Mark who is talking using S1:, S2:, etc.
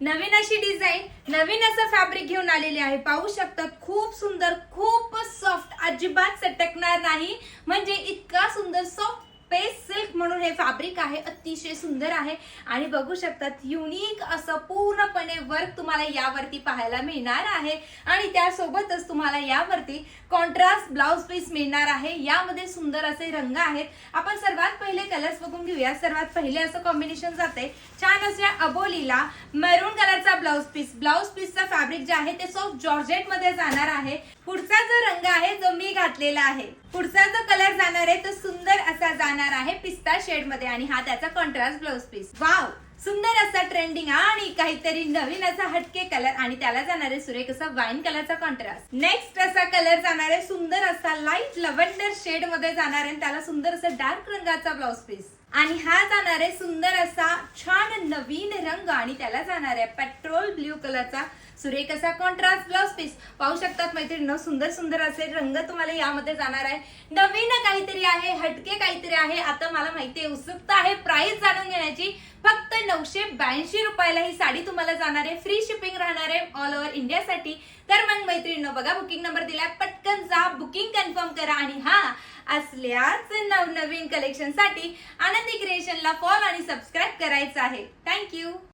S1: नवीन अशी डिझाईन, नवीन असं फॅब्रिक घेऊन आलेले आहे। पाहू शकतात, खूप सुंदर, खूप सॉफ्ट, अजिबात सटकणार नाही। म्हणजे इतका सुंदर सॉफ्ट पेस सिल्क म्हणून हे फॅब्रिक आहे, अतिशय सुंदर आहे। आणि बघू शकतात, युनिक असं पूर्णपणे वर्क तुम्हाला यावरती पाहायला मिळणार आहे। आणि त्यासोबतच तुम्हाला यावरती कॉन्ट्रास्ट ब्लाउज पीस मिळणार आहे। यामध्ये सुंदर असे रंग आहेत। आपण सर्वात पहिले कलर्स बघून घेऊया। सर्वात पहिले असं कॉम्बिनेशन जाते छान अशा अबोलीला मरून कलरचा ब्लाउज पीस। ब्लाउज पीसचा फॅब्रिक जे आहे ते सॉफ्ट जॉर्जेट मध्ये जाणार आहे। पुढचा जो रंग आहे जो मी घातलेला आहे, पुढचा जो कलर जाणार आहे तो सुंदर असा जाणार आहे पिस्ता शेड मध्ये आणि हा त्याचा कॉन्ट्रास्ट ब्लाउज पीस। वाव, सुंदर असा ट्रेंडिंग आणि काहीतरी नवीन असा हटके कलर आणि त्याला जाणारे सुरेख असा वाईन कलरचा कॉन्ट्रास्ट। नेक्स्ट असा कलर जाणार आहे सुंदर असा लाईट लव्हेंडर शेड मध्ये जाणार आहे, त्याला सुंदर असा डार्क रंगाचा ब्लाउज पीस। आणि हा जाणार आहे सुंदर असा छान नवीन रंग आणि त्याला जाणार आहे पेट्रोल ब्ल्यू कलरचा सुरेख असा कॉन्ट्रास्ट ब्लाउज पीस। पाहू शकतात मैत्रिणींनो, सुंदर सुंदर असे रंग तुम्हाला यामध्ये जाणार आहे। नवीन काहीतरी आहे, हटके काहीतरी आहे। आता मला माहितीये उत्सुकता आहे प्राइस जाणून घेण्याची। फक्त 982 रुपयाला ही साडी तुम्हाला जाणार आहे। फ्री शिपिंग राहणार आहे ऑल ओव्हर इंडियासाठी। तर मग मैत्रिणींनो, बघा बुकिंग नंबर दिलाय, पटकन जा, बुकिंग कन्फर्म करा। आणि हा असल्याच नवनवीन कलेक्शन साठी आनंदी क्रिएशनला फॉलो आणि सबस्क्राईब करायचं आहे। थँक्यू।